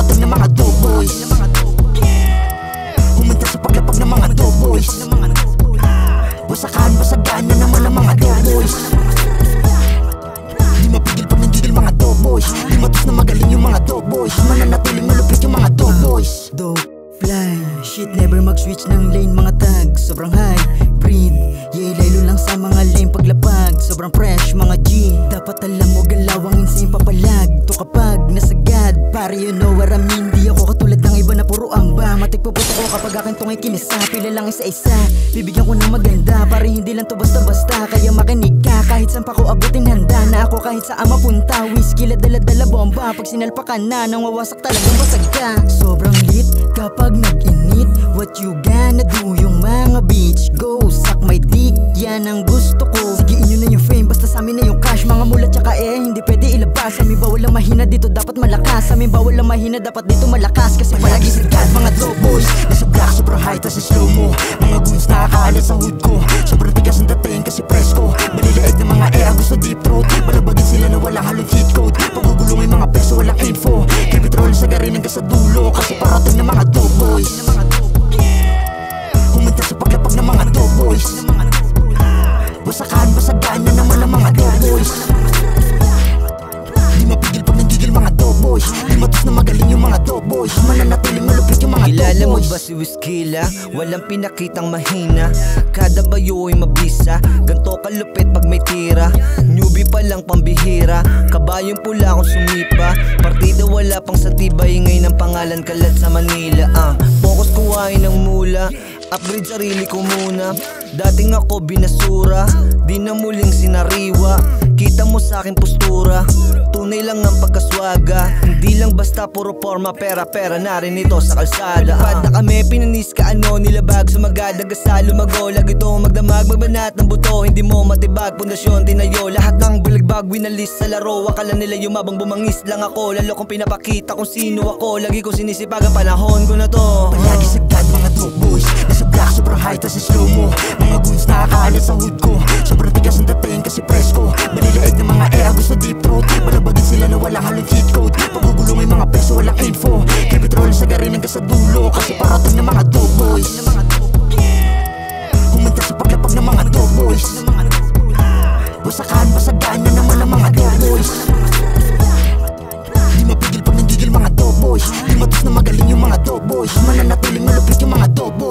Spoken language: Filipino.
parating ng mga dog boys. Huminta sa paglapag ng mga dog boys. Basagan na naman ang mga dog boys. Di mapigil pag nanggigil mga dog boys. Di matos na magaling yung mga dog boys. Mananatiling malupit yung mga dog boys. Dog fly, shit never mag-switch ng lane. Mga tag, sobrang high breed. Yeah, lalo lang sa mga lane paglapag. Sobrang fresh, mga G. Dapat alam mo galawang insane papalag. To kapag nasagad, pare you know what I mean. Di ako katulad ng iba na puro amba. Matikpuputo ko kapag akin tong ikinisa. Pila lang isa-isa, bibigyan ko ng maganda. Pare hindi lang to basta-basta, kaya makinig ka. Kahit saan pa ko abutin handa na ako, kahit saan mapunta. Whiskey la dala-dala bomba. Pag sinalpakan na, nang wawasak talagang basag ka. Sobrang lit kapag nag-init. What you gonna do? Yung mga bitch, go suck my dick. Yan ang gusto ko. Sige inyo na yung fame, basta sa amin na yung cash. Mga mulat tsaka hindi pwede ilabas. Amin bawal lang mahina, dito dapat malakas. Amin bawal lang mahina, dapat dito malakas. Kasi palagi sikat mga dog boys. Nasa black, sobrang high, tas slow mo. Mga goons nakakaalat sa hood ko. Sobrang tigas ang dating kasi presko. Maliliit na mga gusto deep throat. Balabagin sila na walang halong cheat code. Pagugulong yung mga peso, walang info. Keep it roll sa garin hanggang sa dulo. Kasi parating ng mga dog boys. Huminta sa paglapag ng mga dog boys. Basagan na naman ang mga dog boys. Di mapigil pag nanggigil mga dog boys. Di matos na magaling yung mga dog boys. Mananatiling malupit yung mga dog boys. Kilala mo ba si Wizkilla? Walang pinakitang mahina. Kada bayo ay mabisa. Ganto kalupit pag may tira. Newbie pa lang pambihira. Kabayong pula kung sumipa. Partida wala pang satibay. Ngayon ang pangalan kalat sa Manila. Focus kuhain ng mula. Upgrade sarili ko muna. Dating ako binasura, di na muling sinariwa. Kita mo sa aking postura, tunay lang ang pagkaswaga. Hindi lang basta puro forma, pera na rin ito sa kalsada. Pad na kami, pinanis ka ano, nilabag sumagad, nagasal, lumago. Lagi itong magdamag, magbanat ng buto. Hindi mo matibag, pundasyon, tinayo. Lahat ng baligbag, winalis sa laro. Akala nila yumabang, bumangis lang ako. Lalo kong pinapakita kung sino ako. Lagi ko sinisipag ang panahon ko na to. Palagi sagad mga dog boys. Nasa black, sobrang high, tas slow mo. Mga goons nakakaalat sa hood ko. Sobrang tigas ang dating kasi presko. Maliliit na mga gusto deep throat. Balabagin sila na walang halong cheat code. Pagugulong yung mga peso, walang info. Keep it roll sa garin hanggang sa dulo. Kasi parating ng mga dog boys. Huminta sa paglapag ng mga dog boys. Basagan na naman ang mga dog boys. Di mapigil pag nanggigil mga dog boys. Di matos na magaling yung mga dog boys. Mananatiling malupit yung mga dog boys.